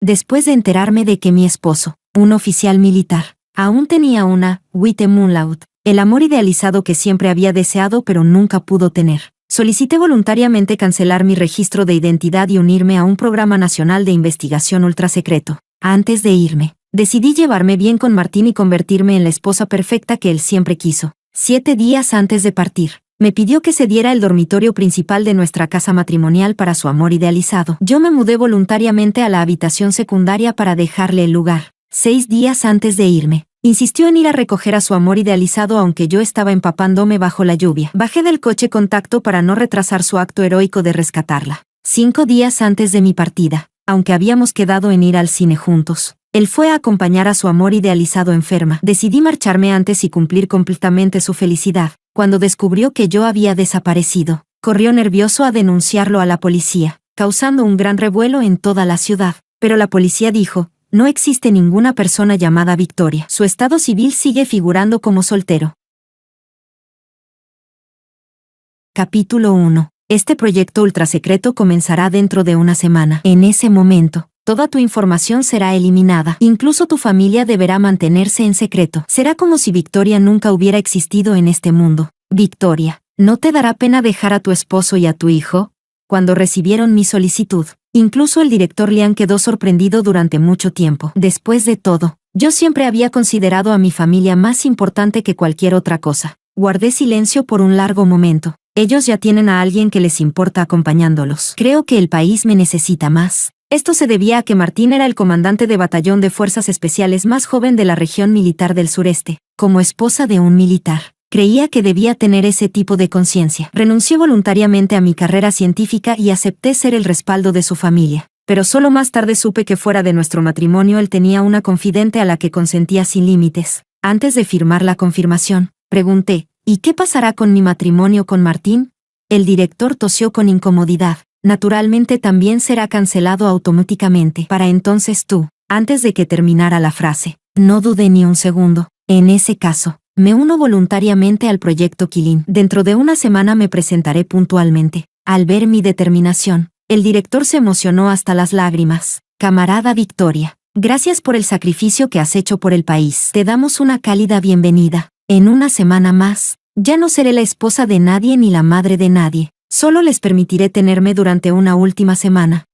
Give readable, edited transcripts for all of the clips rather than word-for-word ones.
después de enterarme de que mi esposo, un oficial militar, aún tenía una White Moonlight, el amor idealizado que siempre había deseado pero nunca pudo tener. Solicité voluntariamente cancelar mi registro de identidad y unirme a un programa nacional de investigación ultrasecreto. Antes de irme, decidí llevarme bien con Martín y convertirme en la esposa perfecta que él siempre quiso. 7 días antes de partir, me pidió que cediera el dormitorio principal de nuestra casa matrimonial para su amor idealizado. Yo me mudé voluntariamente a la habitación secundaria para dejarle el lugar. 6 días antes de irme, insistió en ir a recoger a su amor idealizado aunque yo estaba empapándome bajo la lluvia. Bajé del coche con tacto para no retrasar su acto heroico de rescatarla. 5 días antes de mi partida, aunque habíamos quedado en ir al cine juntos, él fue a acompañar a su amor idealizado enferma. Decidí marcharme antes y cumplir completamente su felicidad. Cuando descubrió que yo había desaparecido, corrió nervioso a denunciarlo a la policía, causando un gran revuelo en toda la ciudad. Pero la policía dijo: no existe ninguna persona llamada Victoria. Su estado civil sigue figurando como soltero. Capítulo 1. Este proyecto ultrasecreto comenzará dentro de una semana. En ese momento, toda tu información será eliminada. Incluso tu familia deberá mantenerse en secreto. Será como si Victoria nunca hubiera existido en este mundo. Victoria, ¿no te dará pena dejar a tu esposo y a tu hijo? Cuando recibieron mi solicitud, incluso el director Lian quedó sorprendido durante mucho tiempo. Después de todo, yo siempre había considerado a mi familia más importante que cualquier otra cosa. Guardé silencio por un largo momento. Ellos ya tienen a alguien que les importa acompañándolos. Creo que el país me necesita más. Esto se debía a que Martín era el comandante de batallón de fuerzas especiales más joven de la región militar del sureste. Como esposa de un militar, creía que debía tener ese tipo de conciencia. Renuncié voluntariamente a mi carrera científica y acepté ser el respaldo de su familia. Pero solo más tarde supe que fuera de nuestro matrimonio él tenía una confidente a la que consentía sin límites. Antes de firmar la confirmación, pregunté: ¿y qué pasará con mi matrimonio con Martín? El director tosió con incomodidad. Naturalmente también será cancelado automáticamente. Para entonces tú, antes de que terminara la frase, no dudé ni un segundo. En ese caso, me uno voluntariamente al proyecto Kilin. Dentro de una semana me presentaré puntualmente. Al ver mi determinación, el director se emocionó hasta las lágrimas. Camarada Victoria, gracias por el sacrificio que has hecho por el país. Te damos una cálida bienvenida. En una semana más, ya no seré la esposa de nadie ni la madre de nadie. Solo les permitiré tenerme durante una última semana.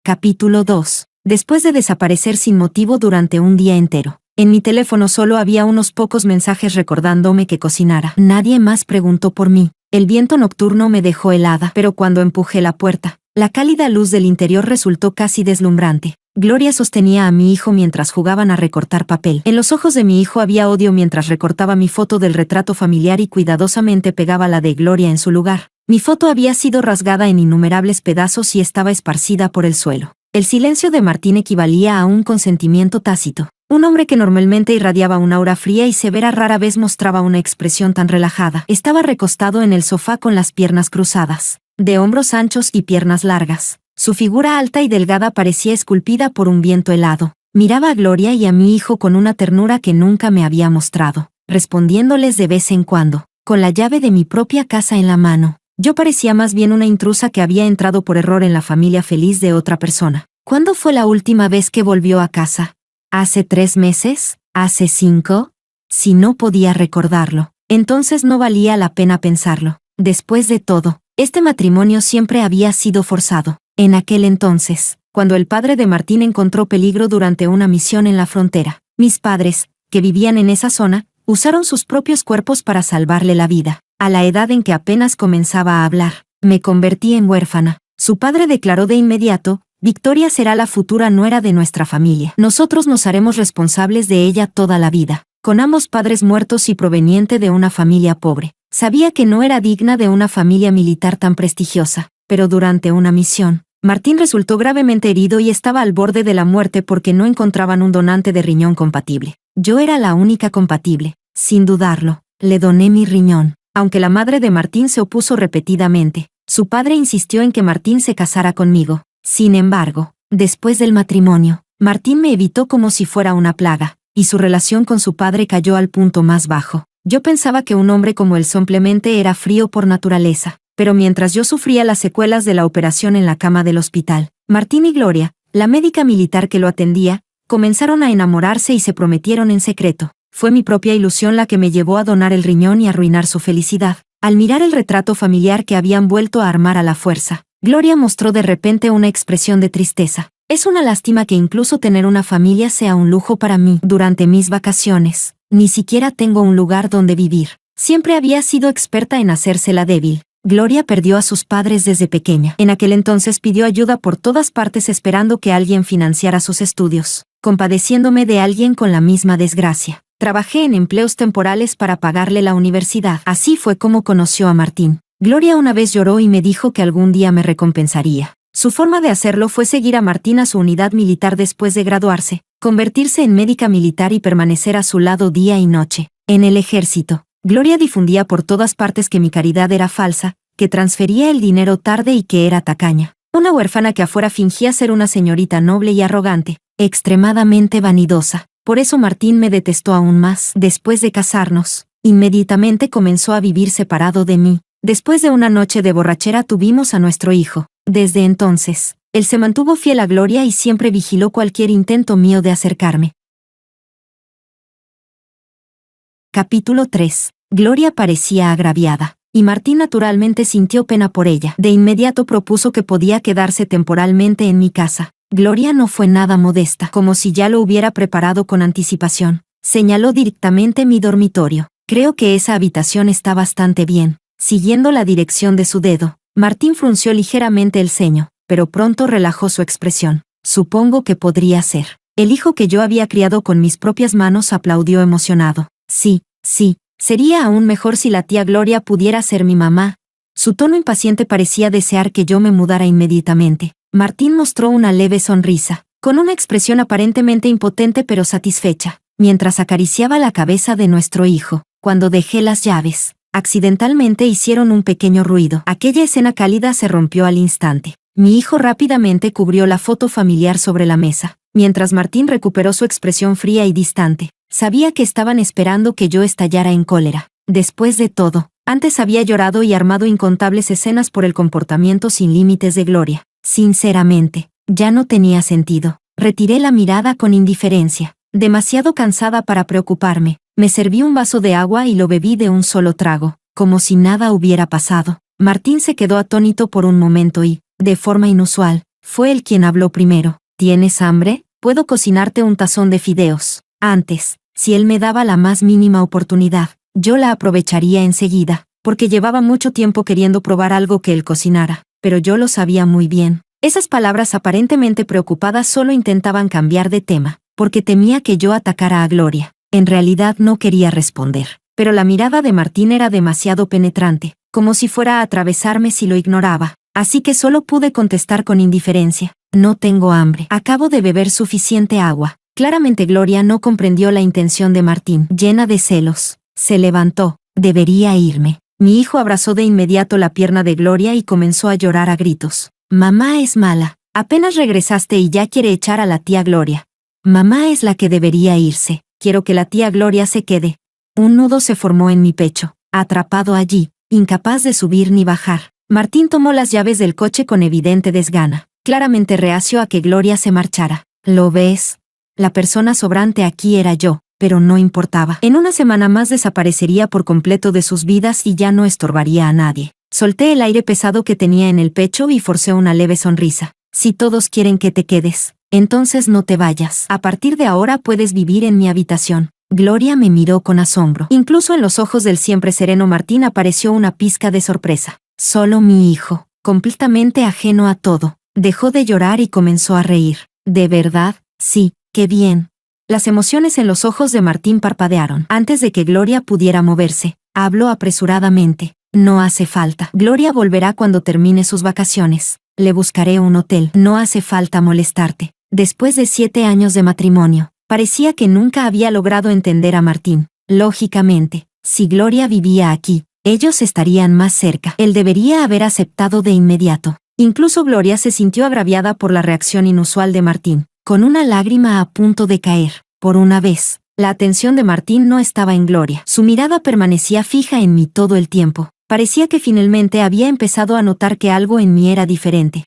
Capítulo 2. Después de desaparecer sin motivo durante un día entero, en mi teléfono solo había unos pocos mensajes recordándome que cocinara. Nadie más preguntó por mí. El viento nocturno me dejó helada, pero cuando empujé la puerta, la cálida luz del interior resultó casi deslumbrante. Gloria sostenía a mi hijo mientras jugaban a recortar papel. En los ojos de mi hijo había odio mientras recortaba mi foto del retrato familiar y cuidadosamente pegaba la de Gloria en su lugar. Mi foto había sido rasgada en innumerables pedazos y estaba esparcida por el suelo. El silencio de Martín equivalía a un consentimiento tácito. Un hombre que normalmente irradiaba una aura fría y severa rara vez mostraba una expresión tan relajada. Estaba recostado en el sofá con las piernas cruzadas, de hombros anchos y piernas largas. Su figura alta y delgada parecía esculpida por un viento helado. Miraba a Gloria y a mi hijo con una ternura que nunca me había mostrado, respondiéndoles de vez en cuando, con la llave de mi propia casa en la mano. Yo parecía más bien una intrusa que había entrado por error en la familia feliz de otra persona. ¿Cuándo fue la última vez que volvió a casa? ¿Hace 3 meses? ¿Hace 5? Si no podía recordarlo, entonces no valía la pena pensarlo. Después de todo, este matrimonio siempre había sido forzado. En aquel entonces, cuando el padre de Martín encontró peligro durante una misión en la frontera, mis padres, que vivían en esa zona, usaron sus propios cuerpos para salvarle la vida. A la edad en que apenas comenzaba a hablar, me convertí en huérfana. Su padre declaró de inmediato: Victoria será la futura nuera de nuestra familia. Nosotros nos haremos responsables de ella toda la vida. Con ambos padres muertos y proveniente de una familia pobre, sabía que no era digna de una familia militar tan prestigiosa, pero durante una misión, Martín resultó gravemente herido y estaba al borde de la muerte porque no encontraban un donante de riñón compatible. Yo era la única compatible. Sin dudarlo, le doné mi riñón. Aunque la madre de Martín se opuso repetidamente, su padre insistió en que Martín se casara conmigo. Sin embargo, después del matrimonio, Martín me evitó como si fuera una plaga, y su relación con su padre cayó al punto más bajo. Yo pensaba que un hombre como él simplemente era frío por naturaleza, pero mientras yo sufría las secuelas de la operación en la cama del hospital, Martín y Gloria, la médica militar que lo atendía, comenzaron a enamorarse y se prometieron en secreto. Fue mi propia ilusión la que me llevó a donar el riñón y arruinar su felicidad. Al mirar el retrato familiar que habían vuelto a armar a la fuerza, Gloria mostró de repente una expresión de tristeza. Es una lástima que incluso tener una familia sea un lujo para mí. Durante mis vacaciones, ni siquiera tengo un lugar donde vivir. Siempre había sido experta en hacerse la débil. Gloria perdió a sus padres desde pequeña. En aquel entonces pidió ayuda por todas partes esperando que alguien financiara sus estudios, compadeciéndome de alguien con la misma desgracia. Trabajé en empleos temporales para pagarle la universidad. Así fue como conoció a Martín. Gloria una vez lloró y me dijo que algún día me recompensaría. Su forma de hacerlo fue seguir a Martín a su unidad militar después de graduarse, convertirse en médica militar y permanecer a su lado día y noche. En el ejército, Gloria difundía por todas partes que mi caridad era falsa, que transfería el dinero tarde y que era tacaña. Una huérfana que afuera fingía ser una señorita noble y arrogante, extremadamente vanidosa. Por eso Martín me detestó aún más. Después de casarnos, inmediatamente comenzó a vivir separado de mí. Después de una noche de borrachera tuvimos a nuestro hijo. Desde entonces, él se mantuvo fiel a Gloria y siempre vigiló cualquier intento mío de acercarme. Capítulo 3. Gloria parecía agraviada, y Martín naturalmente sintió pena por ella. De inmediato propuso que podía quedarse temporalmente en mi casa. Gloria no fue nada modesta, como si ya lo hubiera preparado con anticipación. Señaló directamente mi dormitorio. Creo que esa habitación está bastante bien. Siguiendo la dirección de su dedo, Martín frunció ligeramente el ceño, pero pronto relajó su expresión. Supongo que podría ser. El hijo que yo había criado con mis propias manos aplaudió emocionado. Sí, sería aún mejor si la tía Gloria pudiera ser mi mamá. Su tono impaciente parecía desear que yo me mudara inmediatamente. Martín mostró una leve sonrisa, con una expresión aparentemente impotente pero satisfecha, mientras acariciaba la cabeza de nuestro hijo. Cuando dejé las llaves, accidentalmente hicieron un pequeño ruido. Aquella escena cálida se rompió al instante. Mi hijo rápidamente cubrió la foto familiar sobre la mesa, mientras Martín recuperó su expresión fría y distante. Sabía que estaban esperando que yo estallara en cólera. Después de todo, antes había llorado y armado incontables escenas por el comportamiento sin límites de Gloria. Sinceramente, ya no tenía sentido. Retiré la mirada con indiferencia. Demasiado cansada para preocuparme, me serví un vaso de agua y lo bebí de un solo trago, como si nada hubiera pasado. Martín se quedó atónito por un momento y, de forma inusual, fue él quien habló primero. ¿Tienes hambre? Puedo cocinarte un tazón de fideos. Antes, si él me daba la más mínima oportunidad, yo la aprovecharía enseguida, porque llevaba mucho tiempo queriendo probar algo que él cocinara, pero yo lo sabía muy bien. Esas palabras aparentemente preocupadas solo intentaban cambiar de tema, porque temía que yo atacara a Gloria. En realidad no quería responder, pero la mirada de Martín era demasiado penetrante, como si fuera a atravesarme si lo ignoraba, así que solo pude contestar con indiferencia. No tengo hambre. Acabo de beber suficiente agua. Claramente Gloria no comprendió la intención de Martín. Llena de celos, se levantó. Debería irme. Mi hijo abrazó de inmediato la pierna de Gloria y comenzó a llorar a gritos. Mamá es mala. Apenas regresaste y ya quiere echar a la tía Gloria. Mamá es la que debería irse. Quiero que la tía Gloria se quede. Un nudo se formó en mi pecho, atrapado allí, incapaz de subir ni bajar. Martín tomó las llaves del coche con evidente desgana, claramente reacio a que Gloria se marchara. ¿Lo ves? La persona sobrante aquí era yo, pero no importaba. En una semana más desaparecería por completo de sus vidas y ya no estorbaría a nadie. Solté el aire pesado que tenía en el pecho y forcé una leve sonrisa. Si todos quieren que te quedes, entonces no te vayas. A partir de ahora puedes vivir en mi habitación. Gloria me miró con asombro. Incluso en los ojos del siempre sereno Martín apareció una pizca de sorpresa. Solo mi hijo, completamente ajeno a todo, dejó de llorar y comenzó a reír. ¿De verdad? Sí, qué bien. Las emociones en los ojos de Martín parpadearon. Antes de que Gloria pudiera moverse, habló apresuradamente. No hace falta. Gloria volverá cuando termine sus vacaciones. Le buscaré un hotel. No hace falta molestarte. Después de 7 años de matrimonio, parecía que nunca había logrado entender a Martín. Lógicamente, si Gloria vivía aquí, ellos estarían más cerca. Él debería haber aceptado de inmediato. Incluso Gloria se sintió agraviada por la reacción inusual de Martín, con una lágrima a punto de caer. Por una vez, la atención de Martín no estaba en Gloria. Su mirada permanecía fija en mí todo el tiempo. Parecía que finalmente había empezado a notar que algo en mí era diferente.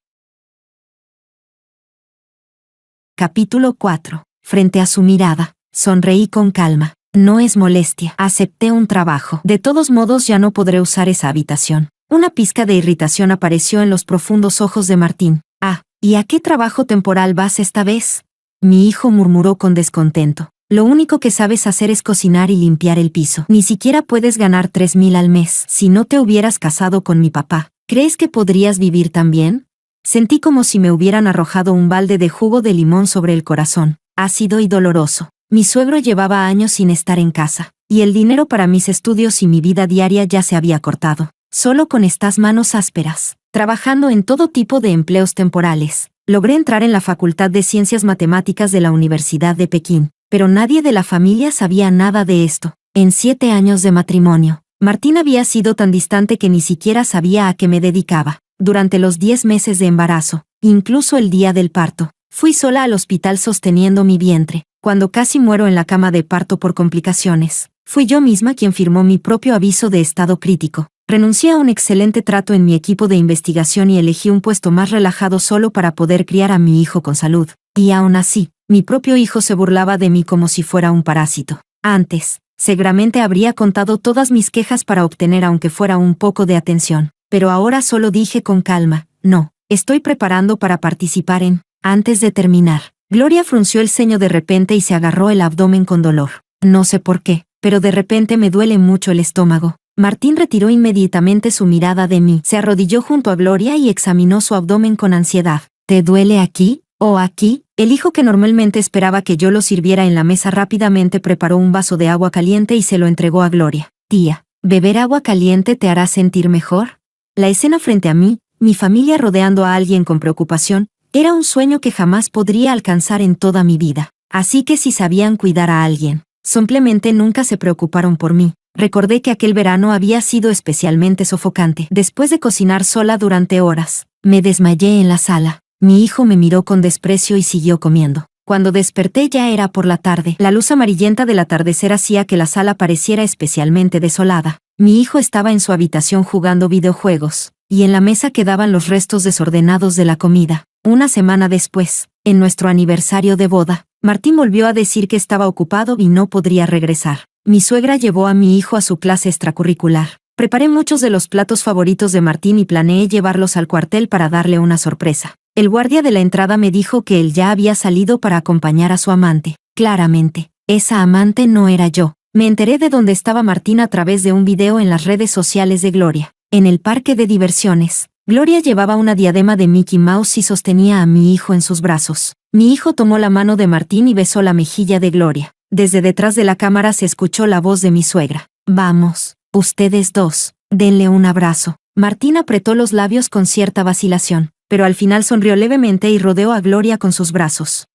Capítulo 4. Frente a su mirada, sonreí con calma. No es molestia. Acepté un trabajo. De todos modos ya no podré usar esa habitación. Una pizca de irritación apareció en los profundos ojos de Martín. Ah, ¿y a qué trabajo temporal vas esta vez? Mi hijo murmuró con descontento. Lo único que sabes hacer es cocinar y limpiar el piso. Ni siquiera puedes ganar 3,000 al mes. Si no te hubieras casado con mi papá, ¿crees que podrías vivir tan bien? Sentí como si me hubieran arrojado un balde de jugo de limón sobre el corazón, ácido y doloroso. Mi suegro llevaba años sin estar en casa, y el dinero para mis estudios y mi vida diaria ya se había cortado. Solo con estas manos ásperas, trabajando en todo tipo de empleos temporales, logré entrar en la Facultad de Ciencias Matemáticas de la Universidad de Pekín, pero nadie de la familia sabía nada de esto. En 7 años de matrimonio, Martín había sido tan distante que ni siquiera sabía a qué me dedicaba. Durante los 10 meses de embarazo, incluso el día del parto, fui sola al hospital sosteniendo mi vientre. Cuando casi muero en la cama de parto por complicaciones, fui yo misma quien firmó mi propio aviso de estado crítico. Renuncié a un excelente trato en mi equipo de investigación y elegí un puesto más relajado solo para poder criar a mi hijo con salud. Y aún así, mi propio hijo se burlaba de mí como si fuera un parásito. Antes, seguramente habría contado todas mis quejas para obtener aunque fuera un poco de atención. Pero ahora solo dije con calma, no, estoy preparando para participar en... Antes de terminar, Gloria frunció el ceño de repente y se agarró el abdomen con dolor. No sé por qué, pero de repente me duele mucho el estómago. Martín retiró inmediatamente su mirada de mí. Se arrodilló junto a Gloria y examinó su abdomen con ansiedad. ¿Te duele aquí? ¿O aquí? El hijo que normalmente esperaba que yo lo sirviera en la mesa rápidamente preparó un vaso de agua caliente y se lo entregó a Gloria. Tía, ¿beber agua caliente te hará sentir mejor? La escena frente a mí, mi familia rodeando a alguien con preocupación, era un sueño que jamás podría alcanzar en toda mi vida. Así que si sabían cuidar a alguien, simplemente nunca se preocuparon por mí. Recordé que aquel verano había sido especialmente sofocante. Después de cocinar sola durante horas, me desmayé en la sala. Mi hijo me miró con desprecio y siguió comiendo. Cuando desperté ya era por la tarde. La luz amarillenta del atardecer hacía que la sala pareciera especialmente desolada. Mi hijo estaba en su habitación jugando videojuegos, y en la mesa quedaban los restos desordenados de la comida. Una semana después, en nuestro aniversario de boda, Martín volvió a decir que estaba ocupado y no podría regresar. Mi suegra llevó a mi hijo a su clase extracurricular. Preparé muchos de los platos favoritos de Martín y planeé llevarlos al cuartel para darle una sorpresa. El guardia de la entrada me dijo que él ya había salido para acompañar a su amante. Claramente, esa amante no era yo. Me enteré de dónde estaba Martín a través de un video en las redes sociales de Gloria. En el parque de diversiones, Gloria llevaba una diadema de Mickey Mouse y sostenía a mi hijo en sus brazos. Mi hijo tomó la mano de Martín y besó la mejilla de Gloria. Desde detrás de la cámara se escuchó la voz de mi suegra. Vamos, ustedes dos, denle un abrazo. Martín apretó los labios con cierta vacilación, pero al final sonrió levemente y rodeó a Gloria con sus brazos.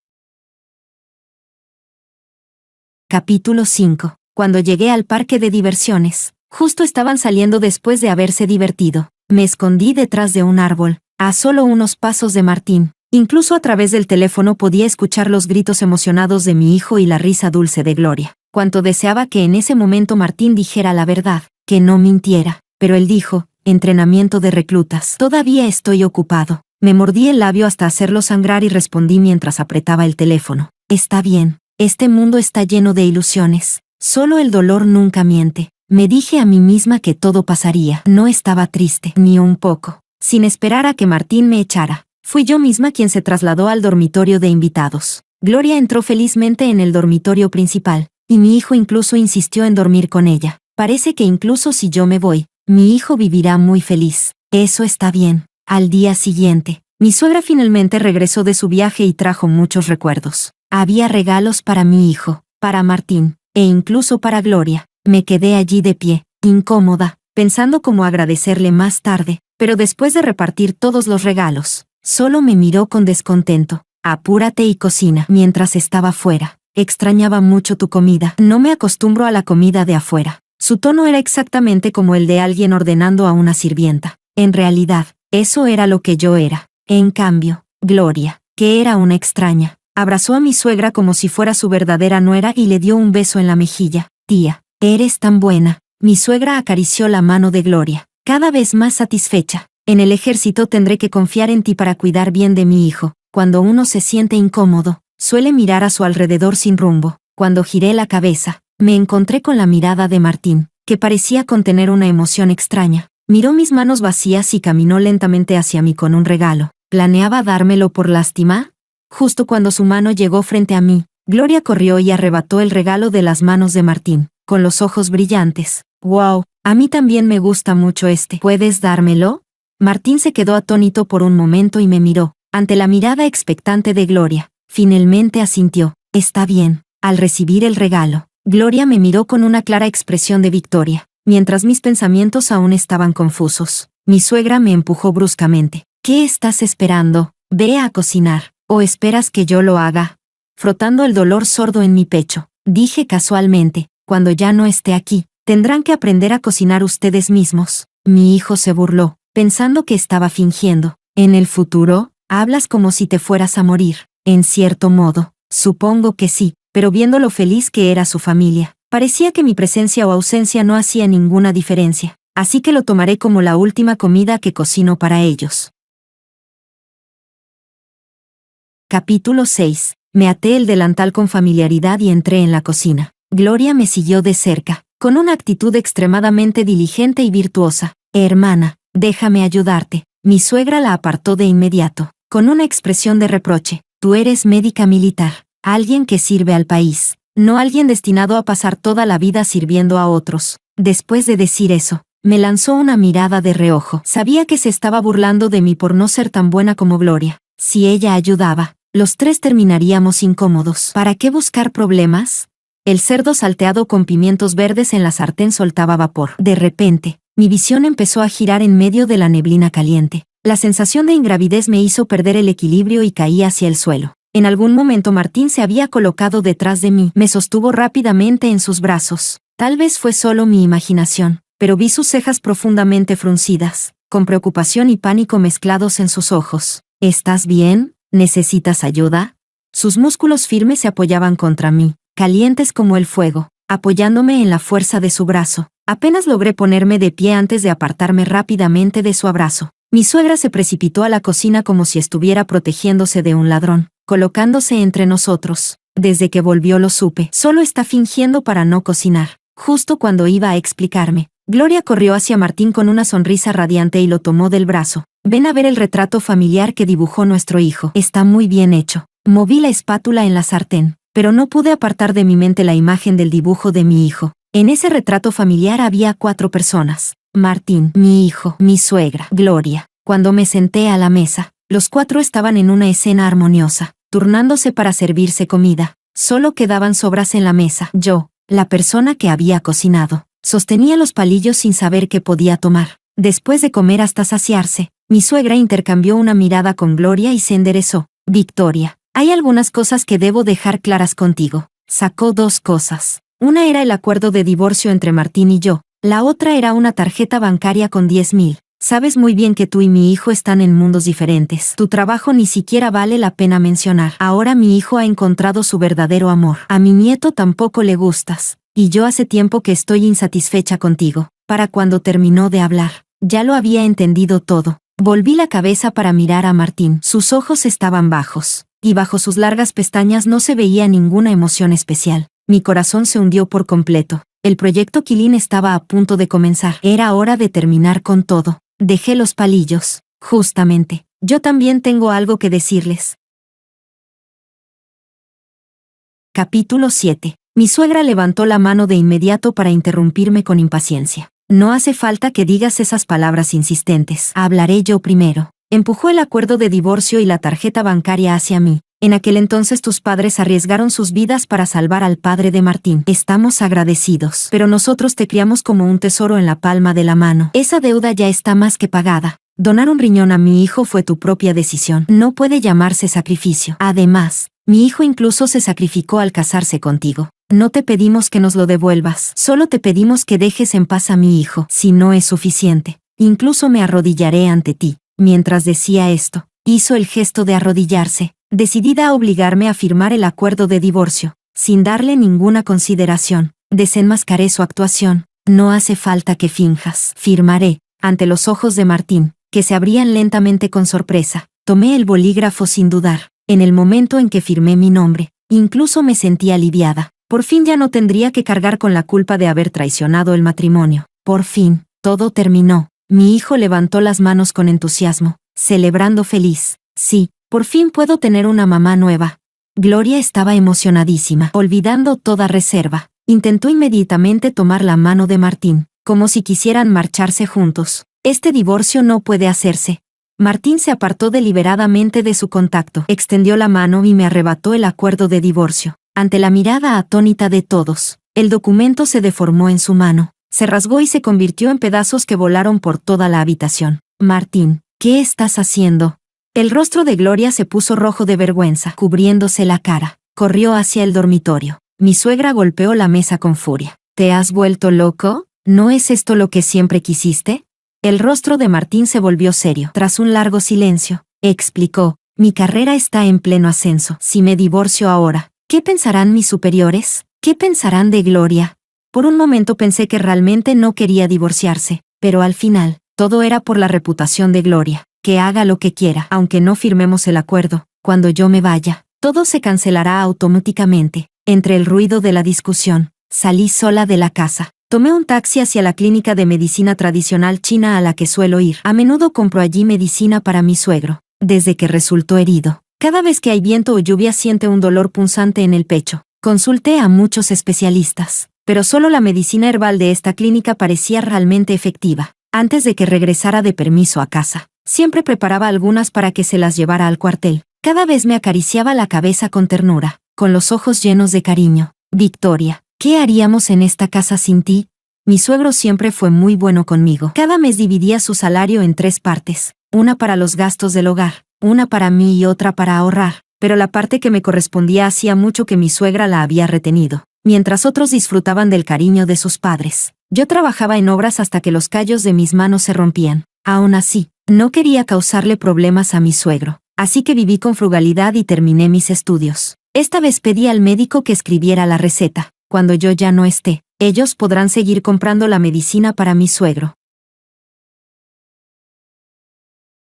Capítulo 5. Cuando llegué al parque de diversiones, justo estaban saliendo después de haberse divertido. Me escondí detrás de un árbol, a solo unos pasos de Martín. Incluso a través del teléfono podía escuchar los gritos emocionados de mi hijo y la risa dulce de Gloria. Cuánto deseaba que en ese momento Martín dijera la verdad, que no mintiera. Pero él dijo, entrenamiento de reclutas. Todavía estoy ocupado. Me mordí el labio hasta hacerlo sangrar y respondí mientras apretaba el teléfono. Está bien, este mundo está lleno de ilusiones. Solo el dolor nunca miente. Me dije a mí misma que todo pasaría. No estaba triste, ni un poco. Sin esperar a que Martín me echara, fui yo misma quien se trasladó al dormitorio de invitados. Gloria entró felizmente en el dormitorio principal, y mi hijo incluso insistió en dormir con ella. Parece que incluso si yo me voy, mi hijo vivirá muy feliz. Eso está bien. Al día siguiente, mi suegra finalmente regresó de su viaje y trajo muchos recuerdos. Había regalos para mi hijo, para Martín, e incluso para Gloria. Me quedé allí de pie, incómoda, pensando cómo agradecerle más tarde, pero después de repartir todos los regalos, solo me miró con descontento. Apúrate y cocina. Mientras estaba fuera, extrañaba mucho tu comida. No me acostumbro a la comida de afuera. Su tono era exactamente como el de alguien ordenando a una sirvienta. En realidad, eso era lo que yo era. En cambio, Gloria, que era una extraña, abrazó a mi suegra como si fuera su verdadera nuera y le dio un beso en la mejilla. Tía, eres tan buena. Mi suegra acarició la mano de Gloria, cada vez más satisfecha. En el ejército tendré que confiar en ti para cuidar bien de mi hijo. Cuando uno se siente incómodo, suele mirar a su alrededor sin rumbo. Cuando giré la cabeza, me encontré con la mirada de Martín, que parecía contener una emoción extraña. Miró mis manos vacías y caminó lentamente hacia mí con un regalo. ¿Planeaba dármelo por lástima? Justo cuando su mano llegó frente a mí, Gloria corrió y arrebató el regalo de las manos de Martín, con los ojos brillantes. «¡Wow! A mí también me gusta mucho este. ¿Puedes dármelo?» Martín se quedó atónito por un momento y me miró. Ante la mirada expectante de Gloria, finalmente asintió. «Está bien». Al recibir el regalo, Gloria me miró con una clara expresión de victoria. Mientras mis pensamientos aún estaban confusos, mi suegra me empujó bruscamente. «¿Qué estás esperando? Ve a cocinar. ¿O esperas que yo lo haga?» Frotando el dolor sordo en mi pecho, dije casualmente, «Cuando ya no esté aquí, tendrán que aprender a cocinar ustedes mismos». Mi hijo se burló, pensando que estaba fingiendo. «¿En el futuro? Hablas como si te fueras a morir». En cierto modo, supongo que sí, pero viendo lo feliz que era su familia, parecía que mi presencia o ausencia no hacía ninguna diferencia, así que lo tomaré como la última comida que cocino para ellos. Capítulo 6. Me até el delantal con familiaridad y entré en la cocina. Gloria me siguió de cerca, con una actitud extremadamente diligente y virtuosa. «Hermana, déjame ayudarte». Mi suegra la apartó de inmediato, con una expresión de reproche. «Tú eres médica militar, alguien que sirve al país, no alguien destinado a pasar toda la vida sirviendo a otros». Después de decir eso, me lanzó una mirada de reojo. Sabía que se estaba burlando de mí por no ser tan buena como Gloria. Si ella ayudaba, los tres terminaríamos incómodos. ¿Para qué buscar problemas? El cerdo salteado con pimientos verdes en la sartén soltaba vapor. De repente, mi visión empezó a girar en medio de la neblina caliente. La sensación de ingravidez me hizo perder el equilibrio y caí hacia el suelo. En algún momento Martín se había colocado detrás de mí. Me sostuvo rápidamente en sus brazos. Tal vez fue solo mi imaginación, pero vi sus cejas profundamente fruncidas, con preocupación y pánico mezclados en sus ojos. «¿Estás bien? ¿Necesitas ayuda?» Sus músculos firmes se apoyaban contra mí, calientes como el fuego, apoyándome en la fuerza de su brazo. Apenas logré ponerme de pie antes de apartarme rápidamente de su abrazo. Mi suegra se precipitó a la cocina como si estuviera protegiéndose de un ladrón, colocándose entre nosotros. Desde que volvió lo supe. Solo está fingiendo para no cocinar. Justo cuando iba a explicarme, Gloria corrió hacia Martín con una sonrisa radiante y lo tomó del brazo. «Ven a ver el retrato familiar que dibujó nuestro hijo. Está muy bien hecho». Moví la espátula en la sartén, pero no pude apartar de mi mente la imagen del dibujo de mi hijo. En ese retrato familiar había 4 personas. Martín, mi hijo, mi suegra, Gloria. Cuando me senté a la mesa, los 4 estaban en una escena armoniosa, turnándose para servirse comida. Solo quedaban sobras en la mesa. Yo, la persona que había cocinado, sostenía los palillos sin saber qué podía tomar. Después de comer hasta saciarse, mi suegra intercambió una mirada con Gloria y se enderezó. «Victoria, hay algunas cosas que debo dejar claras contigo». Sacó 2 cosas. Una era el acuerdo de divorcio entre Martín y yo. La otra era una tarjeta bancaria con 10,000. Sabes muy bien que tú y mi hijo están en mundos diferentes. Tu trabajo ni siquiera vale la pena mencionar. Ahora mi hijo ha encontrado su verdadero amor. A mi nieto tampoco le gustas. Y yo hace tiempo que estoy insatisfecha contigo. Para cuando terminó de hablar, ya lo había entendido todo. Volví la cabeza para mirar a Martín. Sus ojos estaban bajos, y bajo sus largas pestañas no se veía ninguna emoción especial. Mi corazón se hundió por completo. El proyecto Quilín estaba a punto de comenzar. Era hora de terminar con todo. Dejé los palillos. Justamente, yo también tengo algo que decirles. Capítulo 7. Mi suegra levantó la mano de inmediato para interrumpirme con impaciencia. «No hace falta que digas esas palabras insistentes. Hablaré yo primero». Empujó el acuerdo de divorcio y la tarjeta bancaria hacia mí. «En aquel entonces tus padres arriesgaron sus vidas para salvar al padre de Martín. Estamos agradecidos, pero nosotros te criamos como un tesoro en la palma de la mano. Esa deuda ya está más que pagada. Donar un riñón a mi hijo fue tu propia decisión. No puede llamarse sacrificio. Además, mi hijo incluso se sacrificó al casarse contigo. No te pedimos que nos lo devuelvas, solo te pedimos que dejes en paz a mi hijo. Si no es suficiente, incluso me arrodillaré ante ti». Mientras decía esto, hizo el gesto de arrodillarse, decidida a obligarme a firmar el acuerdo de divorcio. Sin darle ninguna consideración, desenmascaré su actuación. «No hace falta que finjas. Firmaré». ante los ojos de Martín, que se abrían lentamente con sorpresa. Tomé el bolígrafo sin dudar. En el momento en que firmé mi nombre, incluso me sentí aliviada. Por fin ya no tendría que cargar con la culpa de haber traicionado el matrimonio. Por fin, todo terminó. Mi hijo levantó las manos con entusiasmo, celebrando feliz. Sí, por fin puedo tener una mamá nueva. Gloria estaba emocionadísima, olvidando toda reserva. Intentó inmediatamente tomar la mano de Martín, como si quisieran marcharse juntos. Este divorcio no puede hacerse. Martín se apartó deliberadamente de su contacto, extendió la mano y me arrebató el acuerdo de divorcio. Ante la mirada atónita de todos, el documento se deformó en su mano, se rasgó y se convirtió en pedazos que volaron por toda la habitación. Martín, ¿qué estás haciendo? El rostro de Gloria se puso rojo de vergüenza, cubriéndose la cara. Corrió hacia el dormitorio. Mi suegra golpeó la mesa con furia. ¿Te has vuelto loco? ¿No es esto lo que siempre quisiste? El rostro de Martín se volvió serio. Tras un largo silencio, explicó, mi carrera está en pleno ascenso. Si me divorcio ahora, ¿qué pensarán mis superiores? ¿Qué pensarán de Gloria? Por un momento pensé que realmente no quería divorciarse, pero al final, todo era por la reputación de Gloria. Que haga lo que quiera, aunque no firmemos el acuerdo. Cuando yo me vaya, todo se cancelará automáticamente. Entre el ruido de la discusión, salí sola de la casa. Tomé un taxi hacia la clínica de medicina tradicional china a la que suelo ir. A menudo compro allí medicina para mi suegro, desde que resultó herido. Cada vez que hay viento o lluvia siente un dolor punzante en el pecho. Consulté a muchos especialistas, pero solo la medicina herbal de esta clínica parecía realmente efectiva. Antes de que regresara de permiso a casa, siempre preparaba algunas para que se las llevara al cuartel. Cada vez me acariciaba la cabeza con ternura, con los ojos llenos de cariño. Victoria, ¿qué haríamos en esta casa sin ti? Mi suegro siempre fue muy bueno conmigo. Cada mes dividía su salario en 3 partes, una para los gastos del hogar, una para mí y otra para ahorrar, pero la parte que me correspondía hacía mucho que mi suegra la había retenido, mientras otros disfrutaban del cariño de sus padres. Yo trabajaba en obras hasta que los callos de mis manos se rompían. Aún así, no quería causarle problemas a mi suegro, así que viví con frugalidad y terminé mis estudios. Esta vez pedí al médico que escribiera la receta. Cuando yo ya no esté, ellos podrán seguir comprando la medicina para mi suegro.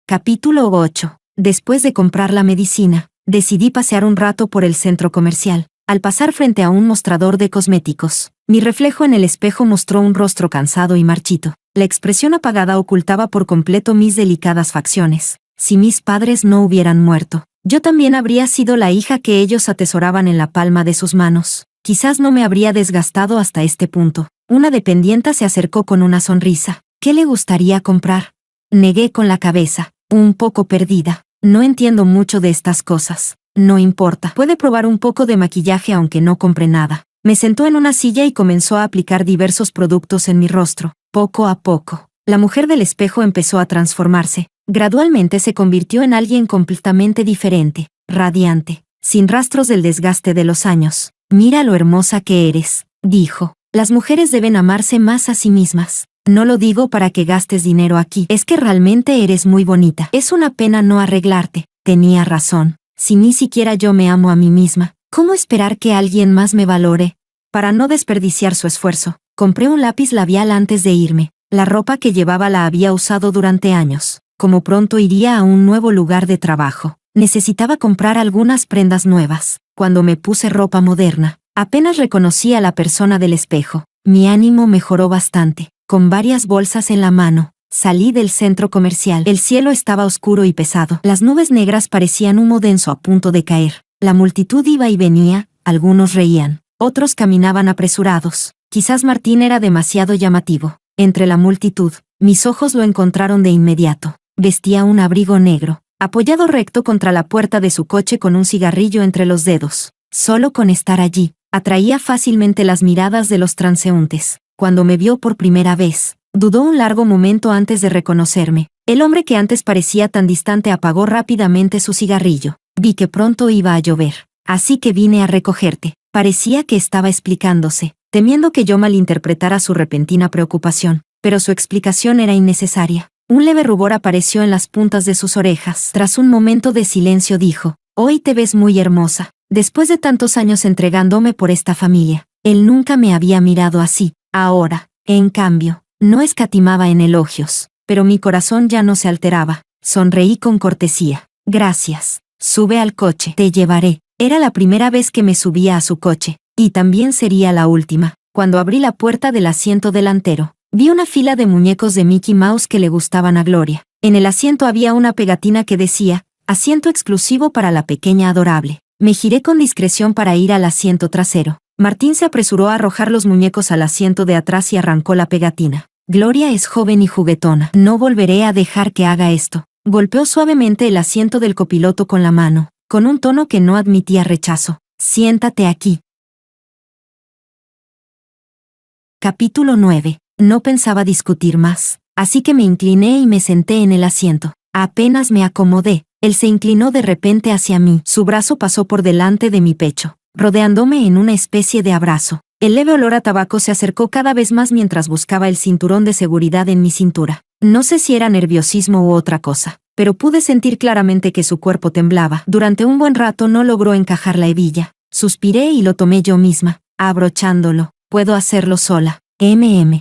Capítulo 8. Después de comprar la medicina, decidí pasear un rato por el centro comercial. Al pasar frente a un mostrador de cosméticos, mi reflejo en el espejo mostró un rostro cansado y marchito. La expresión apagada ocultaba por completo mis delicadas facciones. Si mis padres no hubieran muerto, yo también habría sido la hija que ellos atesoraban en la palma de sus manos. Quizás no me habría desgastado hasta este punto. Una dependienta se acercó con una sonrisa. ¿Qué le gustaría comprar? Negué con la cabeza, un poco perdida. No entiendo mucho de estas cosas. No importa. Puede probar un poco de maquillaje aunque no compre nada. Me sentó en una silla y comenzó a aplicar diversos productos en mi rostro. Poco a poco, la mujer del espejo empezó a transformarse. Gradualmente se convirtió en alguien completamente diferente, radiante, sin rastros del desgaste de los años. Mira lo hermosa que eres, dijo. Las mujeres deben amarse más a sí mismas. No lo digo para que gastes dinero aquí. Es que realmente eres muy bonita. Es una pena no arreglarte. Tenía razón. Si ni siquiera yo me amo a mí misma, ¿cómo esperar que alguien más me valore? Para no desperdiciar su esfuerzo, compré un lápiz labial antes de irme. La ropa que llevaba la había usado durante años. Como pronto iría a un nuevo lugar de trabajo, necesitaba comprar algunas prendas nuevas. Cuando me puse ropa moderna, apenas reconocí a la persona del espejo. Mi ánimo mejoró bastante. Con varias bolsas en la mano, salí del centro comercial. El cielo estaba oscuro y pesado. Las nubes negras parecían humo denso a punto de caer. La multitud iba y venía, algunos reían, otros caminaban apresurados. Quizás Martín era demasiado llamativo. Entre la multitud, mis ojos lo encontraron de inmediato. Vestía un abrigo negro, apoyado recto contra la puerta de su coche con un cigarrillo entre los dedos. Solo con estar allí, atraía fácilmente las miradas de los transeúntes. Cuando me vio por primera vez, dudó un largo momento antes de reconocerme. El hombre que antes parecía tan distante apagó rápidamente su cigarrillo. Vi que pronto iba a llover, así que vine a recogerte. Parecía que estaba explicándose, temiendo que yo malinterpretara su repentina preocupación, pero su explicación era innecesaria. Un leve rubor apareció en las puntas de sus orejas. Tras un momento de silencio dijo, «Hoy te ves muy hermosa». Después de tantos años entregándome por esta familia, él nunca me había mirado así. Ahora, en cambio, no escatimaba en elogios. pero mi corazón ya no se alteraba. Sonreí con cortesía. Gracias. Sube al coche. Te llevaré. Era la primera vez que me subía a su coche, y también sería la última. Cuando abrí la puerta del asiento delantero, vi una fila de muñecos de Mickey Mouse que le gustaban a Gloria. En el asiento había una pegatina que decía, asiento exclusivo para la pequeña adorable. Me giré con discreción para ir al asiento trasero. Martín se apresuró a arrojar los muñecos al asiento de atrás y arrancó la pegatina. Gloria es joven y juguetona. No volveré a dejar que haga esto. Golpeó suavemente el asiento del copiloto con la mano, con un tono que no admitía rechazo. Siéntate aquí. Capítulo 9. No pensaba discutir más, así que me incliné y me senté en el asiento. Apenas me acomodé, él se inclinó de repente hacia mí. Su brazo pasó por delante de mi pecho, rodeándome en una especie de abrazo. El leve olor a tabaco se acercó cada vez más mientras buscaba el cinturón de seguridad en mi cintura. No sé si era nerviosismo u otra cosa, pero pude sentir claramente que su cuerpo temblaba. Durante un buen rato no logró encajar la hebilla. Suspiré y lo tomé yo misma, abrochándolo. Puedo hacerlo sola.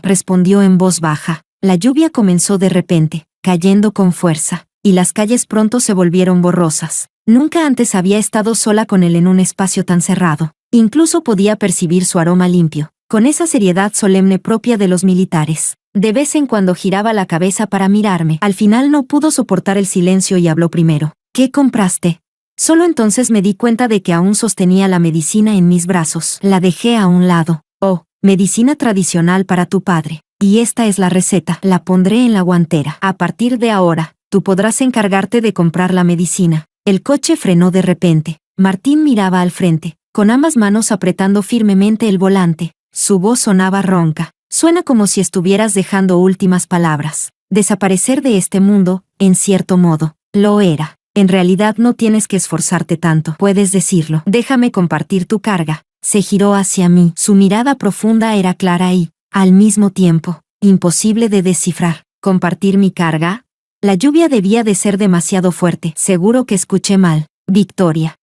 Respondió en voz baja. La lluvia comenzó de repente, cayendo con fuerza, y las calles pronto se volvieron borrosas. Nunca antes había estado sola con él en un espacio tan cerrado. Incluso podía percibir su aroma limpio, con esa seriedad solemne propia de los militares. De vez en cuando giraba la cabeza para mirarme. Al final no pudo soportar el silencio y habló primero. ¿Qué compraste? Solo entonces me di cuenta de que aún sostenía la medicina en mis brazos. La dejé a un lado. Oh, medicina tradicional para tu padre. Y esta es la receta. La pondré en la guantera. A partir de ahora, tú podrás encargarte de comprar la medicina. El coche frenó de repente. Martín miraba al frente, con ambas manos apretando firmemente el volante. Su voz sonaba ronca. Suena como si estuvieras dejando últimas palabras. Desaparecer de este mundo, en cierto modo, lo era. En realidad no tienes que esforzarte tanto. Puedes decirlo. Déjame compartir tu carga. Se giró hacia mí. Su mirada profunda era clara y, al mismo tiempo, imposible de descifrar. ¿Compartir mi carga? La lluvia debía de ser demasiado fuerte. Seguro que escuché mal. Victoria.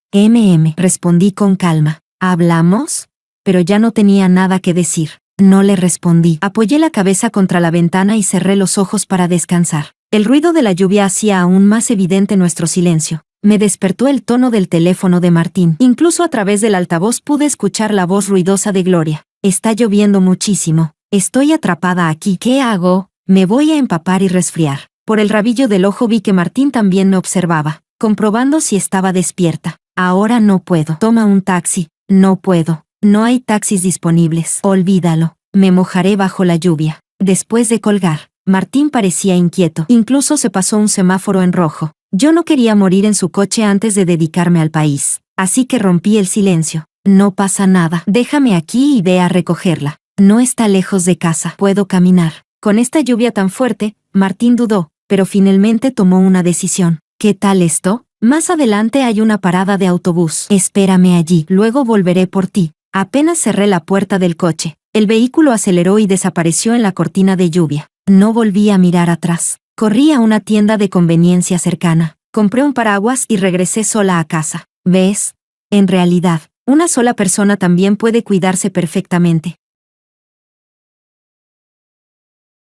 Respondí con calma. ¿Hablamos? Pero ya no tenía nada que decir. No le respondí. Apoyé la cabeza contra la ventana y cerré los ojos para descansar. El ruido de la lluvia hacía aún más evidente nuestro silencio. Me despertó el tono del teléfono de Martín. Incluso a través del altavoz pude escuchar la voz ruidosa de Gloria. Está lloviendo muchísimo. Estoy atrapada aquí. ¿Qué hago? Me voy a empapar y resfriar. Por el rabillo del ojo vi que Martín también me observaba, comprobando si estaba despierta. Ahora no puedo. Toma un taxi. No puedo. No hay taxis disponibles. Olvídalo. Me mojaré bajo la lluvia. Después de colgar, Martín parecía inquieto. Incluso se pasó un semáforo en rojo. Yo no quería morir en su coche antes de dedicarme al país. Así que rompí el silencio. No pasa nada. Déjame aquí y ve a recogerla. No está lejos de casa. Puedo caminar. Con esta lluvia tan fuerte, Martín dudó, pero finalmente tomó una decisión. ¿Qué tal esto? Más adelante hay una parada de autobús. Espérame allí. Luego volveré por ti. Apenas cerré la puerta del coche, el vehículo aceleró y desapareció en la cortina de lluvia. No volví a mirar atrás. Corrí a una tienda de conveniencia cercana, compré un paraguas y regresé sola a casa. ¿Ves? En realidad, una sola persona también puede cuidarse perfectamente.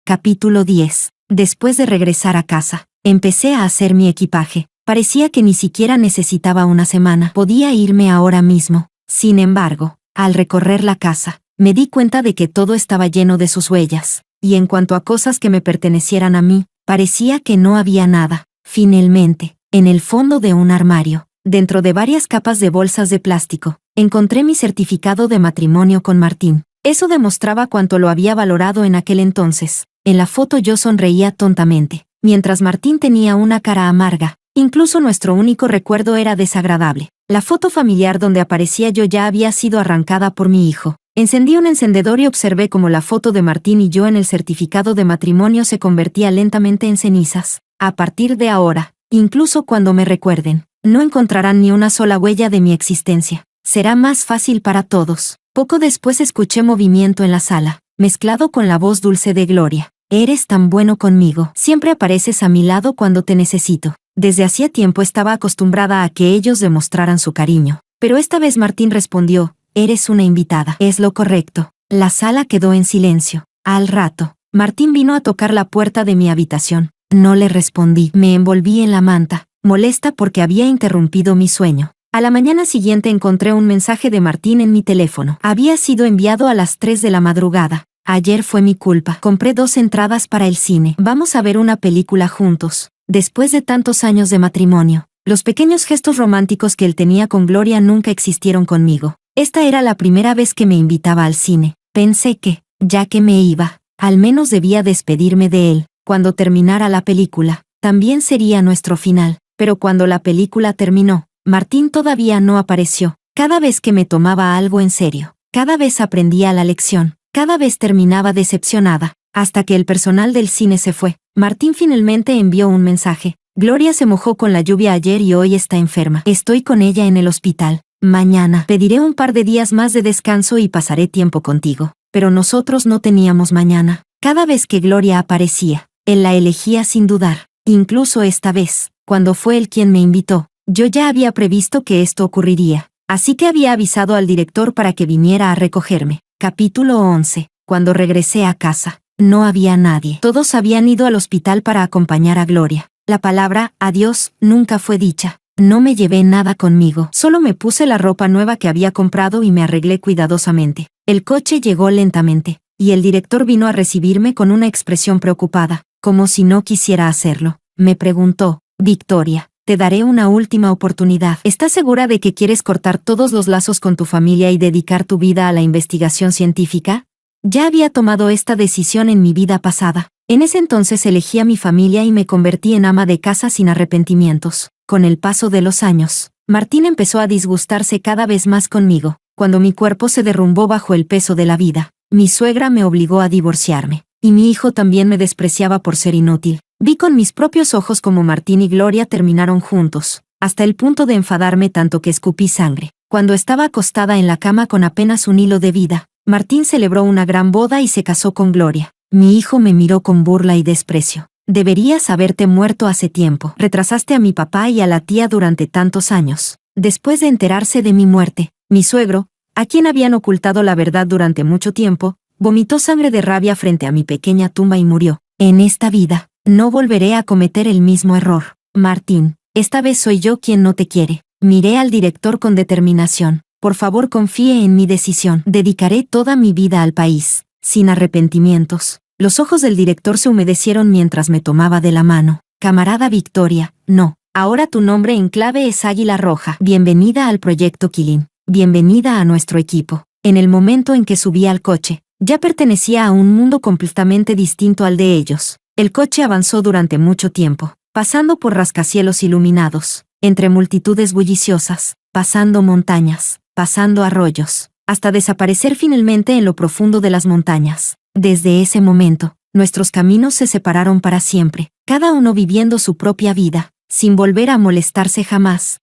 Capítulo 10. Después de regresar a casa, empecé a hacer mi equipaje. Parecía que ni siquiera necesitaba una semana. Podía irme ahora mismo. Sin embargo, al recorrer la casa, me di cuenta de que todo estaba lleno de sus huellas, y en cuanto a cosas que me pertenecieran a mí, parecía que no había nada. Finalmente, en el fondo de un armario, dentro de varias capas de bolsas de plástico, encontré mi certificado de matrimonio con Martín. Eso demostraba cuánto lo había valorado en aquel entonces. En la foto yo sonreía tontamente, mientras Martín tenía una cara amarga. Incluso nuestro único recuerdo era desagradable. La foto familiar donde aparecía yo ya había sido arrancada por mi hijo. Encendí un encendedor y observé cómo la foto de Martín y yo en el certificado de matrimonio se convertía lentamente en cenizas. A partir de ahora, incluso cuando me recuerden, no encontrarán ni una sola huella de mi existencia. Será más fácil para todos. Poco después escuché movimiento en la sala, mezclado con la voz dulce de Gloria. Eres tan bueno conmigo. Siempre apareces a mi lado cuando te necesito. Desde hacía tiempo estaba acostumbrada a que ellos demostraran su cariño. Pero esta vez Martín respondió, eres una invitada. Es lo correcto. La sala quedó en silencio. Al rato, Martín vino a tocar la puerta de mi habitación. No le respondí. Me envolví en la manta, molesta porque había interrumpido mi sueño. A la mañana siguiente encontré un mensaje de Martín en mi teléfono. Había sido enviado a las 3 de la madrugada. Ayer fue mi culpa. Compré 2 entradas para el cine. Vamos a ver una película juntos. Después de tantos años de matrimonio, los pequeños gestos románticos que él tenía con Gloria nunca existieron conmigo. Esta era la primera vez que me invitaba al cine. Pensé que, ya que me iba, al menos debía despedirme de él. Cuando terminara la película, también sería nuestro final. Pero cuando la película terminó, Martín todavía no apareció. Cada vez que me tomaba algo en serio, cada vez aprendía la lección, cada vez terminaba decepcionada, hasta que el personal del cine se fue. Martín finalmente envió un mensaje. Gloria se mojó con la lluvia ayer y hoy está enferma. Estoy con ella en el hospital. Mañana pediré un par de días más de descanso y pasaré tiempo contigo. Pero nosotros no teníamos mañana. Cada vez que Gloria aparecía, él la elegía sin dudar. Incluso esta vez, cuando fue él quien me invitó, yo ya había previsto que esto ocurriría. Así que había avisado al director para que viniera a recogerme. Capítulo 11. Cuando regresé a casa, no había nadie. Todos habían ido al hospital para acompañar a Gloria. La palabra adiós nunca fue dicha. No me llevé nada conmigo. Solo me puse la ropa nueva que había comprado y me arreglé cuidadosamente. El coche llegó lentamente, y el director vino a recibirme con una expresión preocupada, como si no quisiera hacerlo. Me preguntó, Victoria, te daré una última oportunidad. ¿Estás segura de que quieres cortar todos los lazos con tu familia y dedicar tu vida a la investigación científica? Ya había tomado esta decisión en mi vida pasada. En ese entonces elegí a mi familia y me convertí en ama de casa sin arrepentimientos. Con el paso de los años, Martín empezó a disgustarse cada vez más conmigo. Cuando mi cuerpo se derrumbó bajo el peso de la vida, mi suegra me obligó a divorciarme, y mi hijo también me despreciaba por ser inútil. Vi con mis propios ojos cómo Martín y Gloria terminaron juntos, hasta el punto de enfadarme tanto que escupí sangre. Cuando estaba acostada en la cama con apenas un hilo de vida, Martín celebró una gran boda y se casó con Gloria. Mi hijo me miró con burla y desprecio. Deberías haberte muerto hace tiempo. Retrasaste a mi papá y a la tía durante tantos años. Después de enterarse de mi muerte, mi suegro, a quien habían ocultado la verdad durante mucho tiempo, vomitó sangre de rabia frente a mi pequeña tumba y murió. En esta vida, no volveré a cometer el mismo error. Martín, esta vez soy yo quien no te quiere. Miré al director con determinación. Por favor, confíe en mi decisión. Dedicaré toda mi vida al país, sin arrepentimientos. Los ojos del director se humedecieron mientras me tomaba de la mano. Camarada Victoria, no. Ahora tu nombre en clave es Águila Roja. Bienvenida al Proyecto Quilín. Bienvenida a nuestro equipo. En el momento en que subí al coche, ya pertenecía a un mundo completamente distinto al de ellos. El coche avanzó durante mucho tiempo, pasando por rascacielos iluminados, entre multitudes bulliciosas, pasando montañas, pasando arroyos, hasta desaparecer finalmente en lo profundo de las montañas. Desde ese momento, nuestros caminos se separaron para siempre, cada uno viviendo su propia vida, sin volver a molestarse jamás.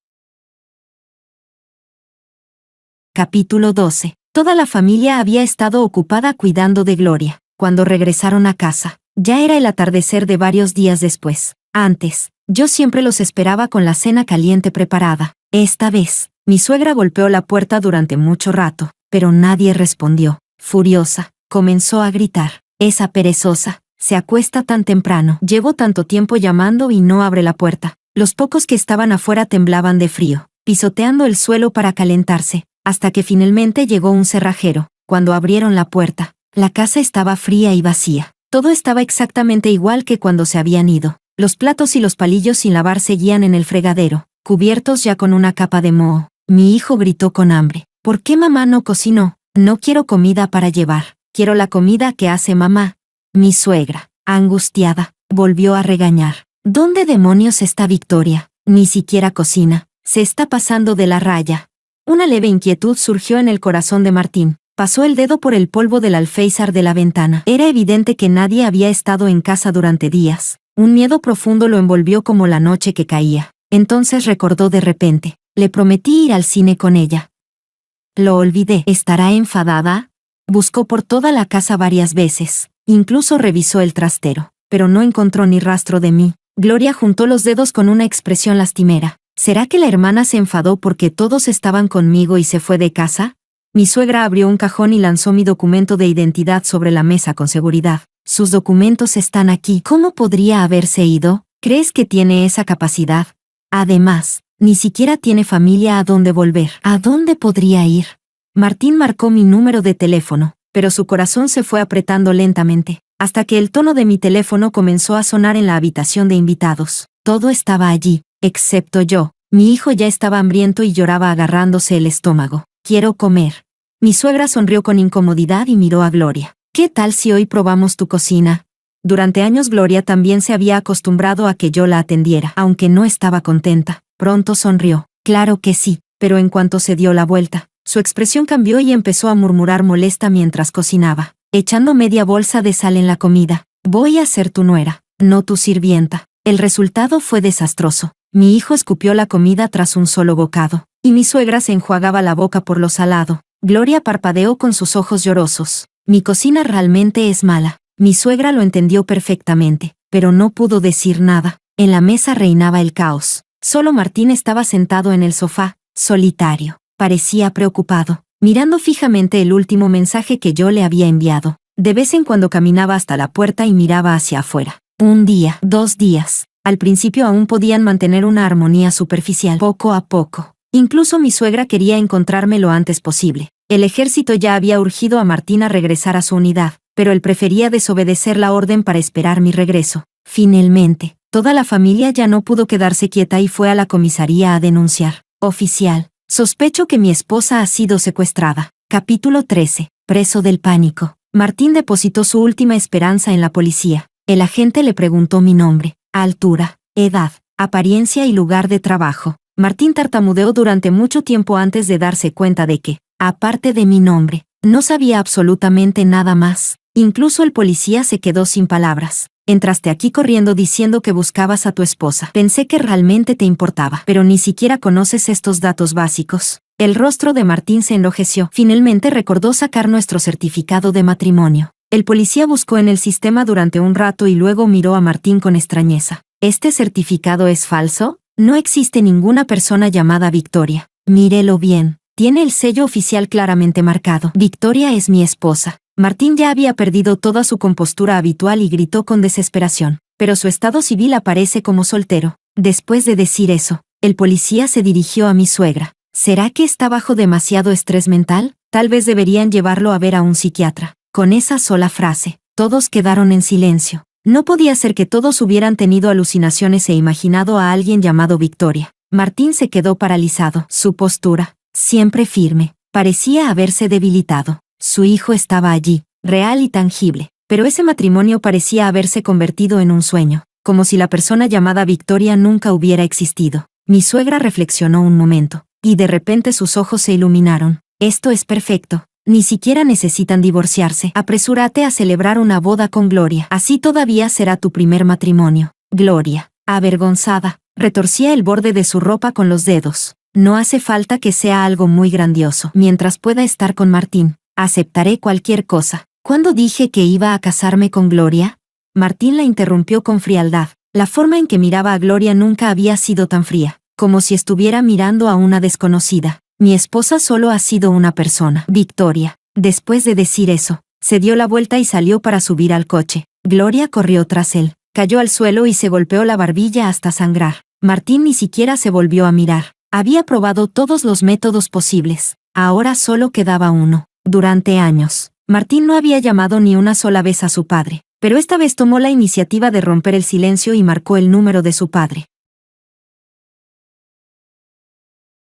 Capítulo 12. Toda la familia había estado ocupada cuidando de Gloria. Cuando regresaron a casa, ya era el atardecer de varios días después. Antes, yo siempre los esperaba con la cena caliente preparada. Esta vez, mi suegra golpeó la puerta durante mucho rato, pero nadie respondió. Furiosa, comenzó a gritar. Esa perezosa, se acuesta tan temprano. Llevo tanto tiempo llamando y no abre la puerta. Los pocos que estaban afuera temblaban de frío, pisoteando el suelo para calentarse, hasta que finalmente llegó un cerrajero. Cuando abrieron la puerta, la casa estaba fría y vacía. Todo estaba exactamente igual que cuando se habían ido. Los platos y los palillos sin lavar seguían en el fregadero, cubiertos ya con una capa de moho. Mi hijo gritó con hambre. ¿Por qué mamá no cocinó? No quiero comida para llevar. Quiero la comida que hace mamá. Mi suegra, angustiada, volvió a regañar. ¿Dónde demonios está Victoria? Ni siquiera cocina. Se está pasando de la raya. Una leve inquietud surgió en el corazón de Martín. Pasó el dedo por el polvo del alféizar de la ventana. Era evidente que nadie había estado en casa durante días. Un miedo profundo lo envolvió como la noche que caía. Entonces recordó de repente. Le prometí ir al cine con ella. Lo olvidé. ¿Estará enfadada? Buscó por toda la casa varias veces. Incluso revisó el trastero. Pero no encontró ni rastro de mí. Gloria juntó los dedos con una expresión lastimera. ¿Será que la hermana se enfadó porque todos estaban conmigo y se fue de casa? Mi suegra abrió un cajón y lanzó mi documento de identidad sobre la mesa con seguridad. Sus documentos están aquí. ¿Cómo podría haberse ido? ¿Crees que tiene esa capacidad? Además, ni siquiera tiene familia a dónde volver. ¿A dónde podría ir? Martín marcó mi número de teléfono, pero su corazón se fue apretando lentamente, hasta que el tono de mi teléfono comenzó a sonar en la habitación de invitados. Todo estaba allí, excepto yo. Mi hijo ya estaba hambriento y lloraba agarrándose el estómago. Quiero comer. Mi suegra sonrió con incomodidad y miró a Gloria. ¿Qué tal si hoy probamos tu cocina? Durante años Gloria también se había acostumbrado a que yo la atendiera, aunque no estaba contenta. Pronto sonrió. Claro que sí, pero en cuanto se dio la vuelta, su expresión cambió y empezó a murmurar molesta mientras cocinaba, echando media bolsa de sal en la comida. Voy a ser tu nuera, no tu sirvienta. El resultado fue desastroso. Mi hijo escupió la comida tras un solo bocado, y mi suegra se enjuagaba la boca por lo salado. Gloria parpadeó con sus ojos llorosos. Mi cocina realmente es mala. Mi suegra lo entendió perfectamente, pero no pudo decir nada. En la mesa reinaba el caos. Solo Martín estaba sentado en el sofá, solitario. Parecía preocupado, mirando fijamente el último mensaje que yo le había enviado. De vez en cuando caminaba hasta la puerta y miraba hacia afuera. Un día, 2 días. Al principio aún podían mantener una armonía superficial. Poco a poco. Incluso mi suegra quería encontrarme lo antes posible. El ejército ya había urgido a Martín a regresar a su unidad, pero él prefería desobedecer la orden para esperar mi regreso. Finalmente, toda la familia ya no pudo quedarse quieta y fue a la comisaría a denunciar. Oficial, sospecho que mi esposa ha sido secuestrada. Capítulo 13. Preso del pánico. Martín depositó su última esperanza en la policía. El agente le preguntó mi nombre, altura, edad, apariencia y lugar de trabajo. Martín tartamudeó durante mucho tiempo antes de darse cuenta de que, aparte de mi nombre, no sabía absolutamente nada más. Incluso el policía se quedó sin palabras. Entraste aquí corriendo diciendo que buscabas a tu esposa. Pensé que realmente te importaba, pero ni siquiera conoces estos datos básicos. El rostro de Martín se enrojeció. Finalmente recordó sacar nuestro certificado de matrimonio. El policía buscó en el sistema durante un rato y luego miró a Martín con extrañeza. ¿Este certificado es falso? No existe ninguna persona llamada Victoria. Mírelo bien. Tiene el sello oficial claramente marcado. Victoria es mi esposa. Martín ya había perdido toda su compostura habitual y gritó con desesperación. Pero su estado civil aparece como soltero. Después de decir eso, el policía se dirigió a mi suegra. ¿Será que está bajo demasiado estrés mental? Tal vez deberían llevarlo a ver a un psiquiatra. Con esa sola frase, todos quedaron en silencio. No podía ser que todos hubieran tenido alucinaciones e imaginado a alguien llamado Victoria. Martín se quedó paralizado. Su postura, siempre firme, parecía haberse debilitado. Su hijo estaba allí, real y tangible, pero ese matrimonio parecía haberse convertido en un sueño, como si la persona llamada Victoria nunca hubiera existido. Mi suegra reflexionó un momento, y de repente sus ojos se iluminaron. Esto es perfecto. Ni siquiera necesitan divorciarse. Apresúrate a celebrar una boda con Gloria. Así todavía será tu primer matrimonio. Gloria, avergonzada, retorcía el borde de su ropa con los dedos. No hace falta que sea algo muy grandioso. Mientras pueda estar con Martín, aceptaré cualquier cosa. ¿Cuándo dije que iba a casarme con Gloria? Martín la interrumpió con frialdad. La forma en que miraba a Gloria nunca había sido tan fría, como si estuviera mirando a una desconocida. Mi esposa solo ha sido una persona. Victoria. Después de decir eso, se dio la vuelta y salió para subir al coche. Gloria corrió tras él, cayó al suelo y se golpeó la barbilla hasta sangrar. Martín ni siquiera se volvió a mirar. Había probado todos los métodos posibles. Ahora solo quedaba uno. Durante años, Martín no había llamado ni una sola vez a su padre, pero esta vez tomó la iniciativa de romper el silencio y marcó el número de su padre.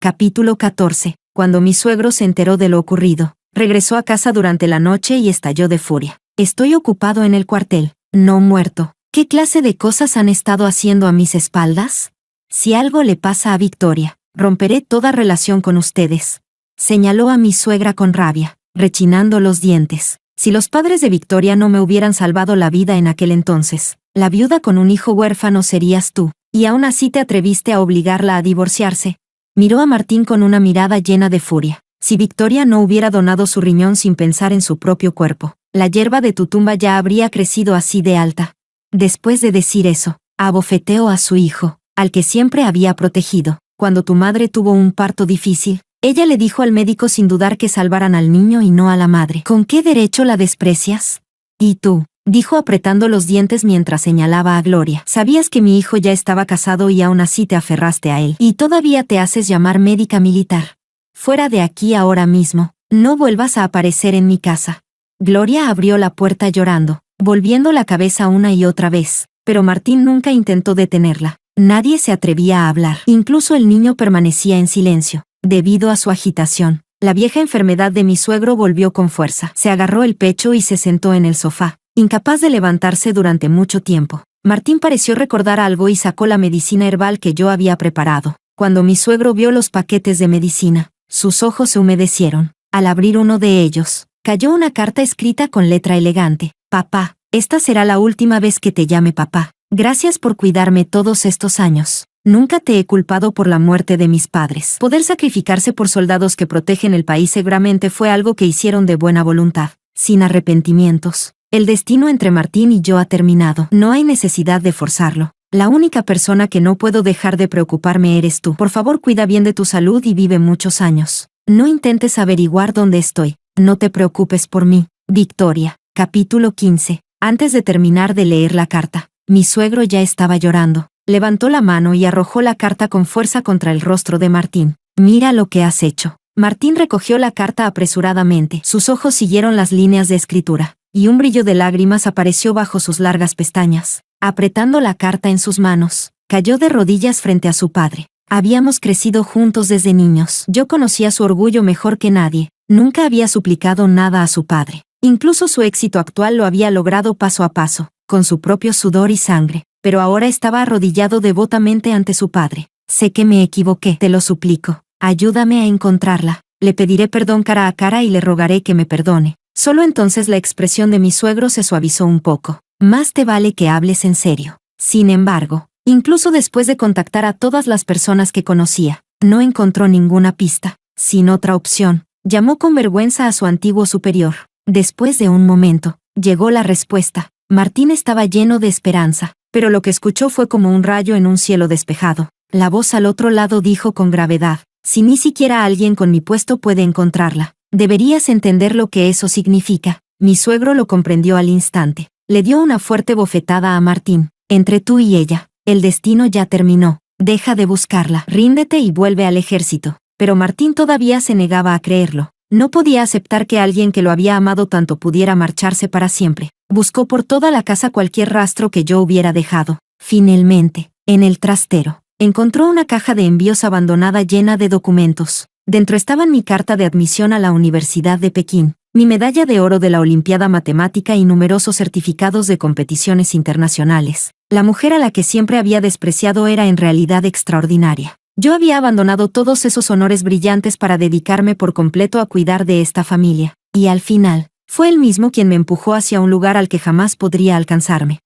Capítulo 14. Cuando mi suegro se enteró de lo ocurrido, regresó a casa durante la noche y estalló de furia. Estoy ocupado en el cuartel, no muerto. ¿Qué clase de cosas han estado haciendo a mis espaldas? Si algo le pasa a Victoria, romperé toda relación con ustedes. Señaló a mi suegra con rabia, rechinando los dientes. Si los padres de Victoria no me hubieran salvado la vida en aquel entonces, la viuda con un hijo huérfano serías tú, y aún así te atreviste a obligarla a divorciarse. Miró a Martín con una mirada llena de furia. Si Victoria no hubiera donado su riñón sin pensar en su propio cuerpo, la hierba de tu tumba ya habría crecido así de alta. Después de decir eso, abofeteó a su hijo, al que siempre había protegido. Cuando tu madre tuvo un parto difícil, Ella le dijo al médico sin dudar que salvaran al niño y no a la madre. ¿Con qué derecho la desprecias? ¿Y tú? Dijo apretando los dientes mientras señalaba a Gloria. Sabías que mi hijo ya estaba casado y aún así te aferraste a él. Y todavía te haces llamar médica militar. Fuera de aquí ahora mismo. No vuelvas a aparecer en mi casa. Gloria abrió la puerta llorando, volviendo la cabeza una y otra vez, pero Martín nunca intentó detenerla. Nadie se atrevía a hablar. Incluso el niño permanecía en silencio, debido a su agitación. La vieja enfermedad de mi suegro volvió con fuerza. Se agarró el pecho y se sentó en el sofá, incapaz de levantarse durante mucho tiempo. Martín pareció recordar algo y sacó la medicina herbal que yo había preparado. Cuando mi suegro vio los paquetes de medicina, sus ojos se humedecieron. Al abrir uno de ellos, cayó una carta escrita con letra elegante. Papá, esta será la última vez que te llame papá. Gracias por cuidarme todos estos años. Nunca te he culpado por la muerte de mis padres. Poder sacrificarse por soldados que protegen el país seguramente fue algo que hicieron de buena voluntad, sin arrepentimientos. El destino entre Martín y yo ha terminado. No hay necesidad de forzarlo. La única persona que no puedo dejar de preocuparme eres tú. Por favor, cuida bien de tu salud y vive muchos años. No intentes averiguar dónde estoy. No te preocupes por mí. Victoria. Capítulo 15. Antes de terminar de leer la carta, mi suegro ya estaba llorando. Levantó la mano y arrojó la carta con fuerza contra el rostro de Martín. Mira lo que has hecho. Martín recogió la carta apresuradamente. Sus ojos siguieron las líneas de escritura, y un brillo de lágrimas apareció bajo sus largas pestañas. Apretando la carta en sus manos, cayó de rodillas frente a su padre. Habíamos crecido juntos desde niños. Yo conocía su orgullo mejor que nadie. Nunca había suplicado nada a su padre. Incluso su éxito actual lo había logrado paso a paso, con su propio sudor y sangre. Pero ahora estaba arrodillado devotamente ante su padre. Sé que me equivoqué, te lo suplico. Ayúdame a encontrarla. Le pediré perdón cara a cara y le rogaré que me perdone. Solo entonces la expresión de mi suegro se suavizó un poco. Más te vale que hables en serio. Sin embargo, incluso después de contactar a todas las personas que conocía, no encontró ninguna pista. Sin otra opción, llamó con vergüenza a su antiguo superior. Después de un momento, llegó la respuesta. Martín estaba lleno de esperanza, pero lo que escuchó fue como un rayo en un cielo despejado. La voz al otro lado dijo con gravedad: si ni siquiera alguien con mi puesto puede encontrarla, deberías entender lo que eso significa. Mi suegro lo comprendió al instante. Le dio una fuerte bofetada a Martín. Entre tú y ella, el destino ya terminó. Deja de buscarla, ríndete y vuelve al ejército. Pero Martín todavía se negaba a creerlo. No podía aceptar que alguien que lo había amado tanto pudiera marcharse para siempre. Buscó por toda la casa cualquier rastro que yo hubiera dejado. Finalmente, en el trastero, encontró una caja de envíos abandonada llena de documentos. Dentro estaban mi carta de admisión a la Universidad de Pekín, mi medalla de oro de la Olimpiada Matemática y numerosos certificados de competiciones internacionales. La mujer a la que siempre había despreciado era en realidad extraordinaria. Yo había abandonado todos esos honores brillantes para dedicarme por completo a cuidar de esta familia. Y al final, fue él mismo quien me empujó hacia un lugar al que jamás podría alcanzarme.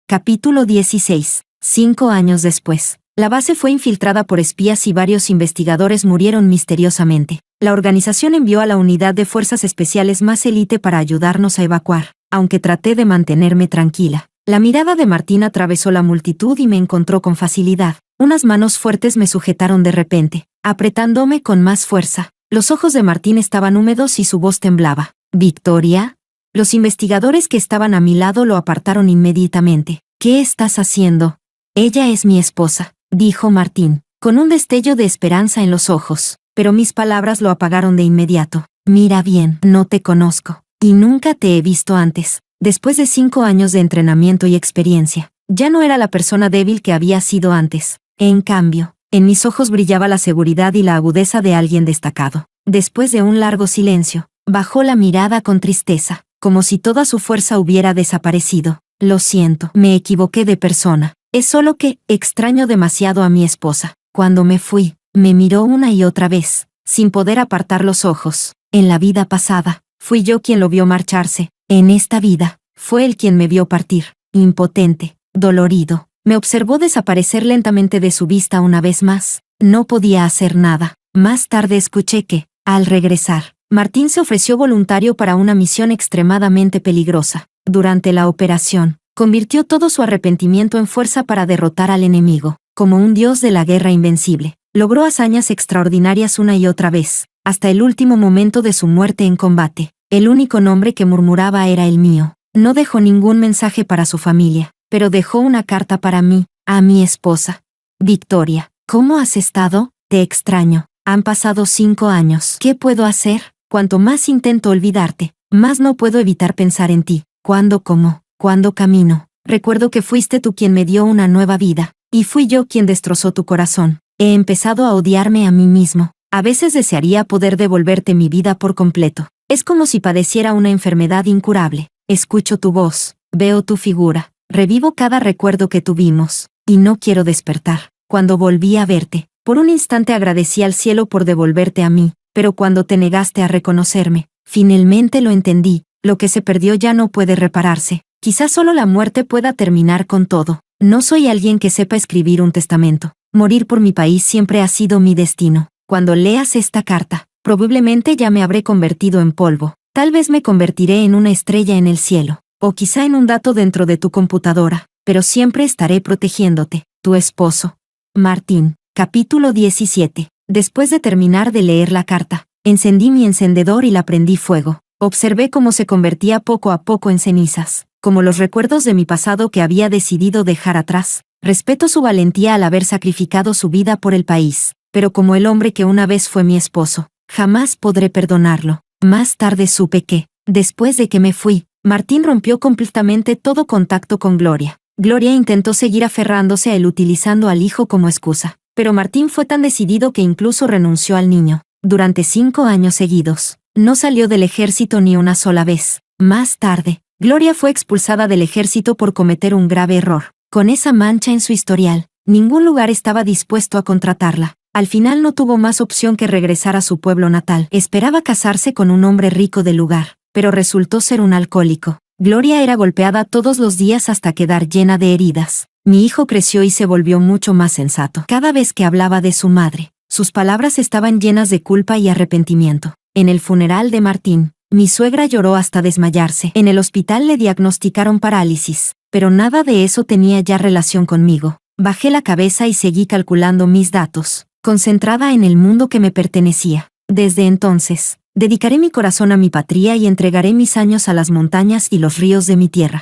Capítulo 16. 5 años después. La base fue infiltrada por espías y varios investigadores murieron misteriosamente. La organización envió a la unidad de fuerzas especiales más élite para ayudarnos a evacuar. Aunque traté de mantenerme tranquila, la mirada de Martín atravesó la multitud y me encontró con facilidad. Unas manos fuertes me sujetaron de repente, apretándome con más fuerza. Los ojos de Martín estaban húmedos y su voz temblaba. ¿Victoria? Los investigadores que estaban a mi lado lo apartaron inmediatamente. ¿Qué estás haciendo? Ella es mi esposa, dijo Martín, con un destello de esperanza en los ojos, pero mis palabras lo apagaron de inmediato. Mira bien, no te conozco, y nunca te he visto antes. Después de 5 años de entrenamiento y experiencia, ya no era la persona débil que había sido antes. En cambio, en mis ojos brillaba la seguridad y la agudeza de alguien destacado. Después de un largo silencio, bajó la mirada con tristeza, como si toda su fuerza hubiera desaparecido. Lo siento, me equivoqué de persona. Es solo que extraño demasiado a mi esposa. Cuando me fui, me miró una y otra vez, sin poder apartar los ojos. En la vida pasada, fui yo quien lo vio marcharse. En esta vida, fue él quien me vio partir, impotente, dolorido. Me observó desaparecer lentamente de su vista una vez más. No podía hacer nada. Más tarde escuché que, al regresar, Martín se ofreció voluntario para una misión extremadamente peligrosa. Durante la operación, convirtió todo su arrepentimiento en fuerza para derrotar al enemigo. como un dios de la guerra invencible. Logró hazañas extraordinarias una y otra vez, hasta el último momento de su muerte en combate. El único nombre que murmuraba era el mío. No dejó ningún mensaje para su familia, pero dejó una carta para mí, a mi esposa. Victoria, ¿cómo has estado? Te extraño. Han pasado 5 años. ¿Qué puedo hacer? Cuanto más intento olvidarte, más no puedo evitar pensar en ti. Cuando como, cuando camino. Recuerdo que fuiste tú quien me dio una nueva vida, y fui yo quien destrozó tu corazón. He empezado a odiarme a mí mismo. A veces desearía poder devolverte mi vida por completo. Es como si padeciera una enfermedad incurable. Escucho tu voz, veo tu figura, revivo cada recuerdo que tuvimos, y no quiero despertar. Cuando volví a verte, por un instante agradecí al cielo por devolverte a mí, pero cuando te negaste a reconocerme, finalmente lo entendí, lo que se perdió ya no puede repararse. Quizás solo la muerte pueda terminar con todo. No soy alguien que sepa escribir un testamento. Morir por mi país siempre ha sido mi destino. Cuando leas esta carta, probablemente ya me habré convertido en polvo. Tal vez me convertiré en una estrella en el cielo, o quizá en un dato dentro de tu computadora, pero siempre estaré protegiéndote, tu esposo. Martín. Capítulo 17. Después de terminar de leer la carta, encendí mi encendedor y la prendí fuego. Observé cómo se convertía poco a poco en cenizas, como los recuerdos de mi pasado que había decidido dejar atrás. Respeto su valentía al haber sacrificado su vida por el país, pero como el hombre que una vez fue mi esposo, jamás podré perdonarlo. Más tarde supe que, después de que me fui, Martín rompió completamente todo contacto con Gloria. Gloria intentó seguir aferrándose a él utilizando al hijo como excusa, pero Martín fue tan decidido que incluso renunció al niño. Durante 5 años seguidos, no salió del ejército ni una sola vez. Más tarde, Gloria fue expulsada del ejército por cometer un grave error. Con esa mancha en su historial, ningún lugar estaba dispuesto a contratarla. Al final no tuvo más opción que regresar a su pueblo natal. Esperaba casarse con un hombre rico del lugar, pero resultó ser un alcohólico. Gloria era golpeada todos los días hasta quedar llena de heridas. Mi hijo creció y se volvió mucho más sensato. Cada vez que hablaba de su madre, sus palabras estaban llenas de culpa y arrepentimiento. En el funeral de Martín, mi suegra lloró hasta desmayarse. En el hospital le diagnosticaron parálisis, pero nada de eso tenía ya relación conmigo. Bajé la cabeza y seguí calculando mis datos, concentrada en el mundo que me pertenecía. Desde entonces, dedicaré mi corazón a mi patria y entregaré mis años a las montañas y los ríos de mi tierra.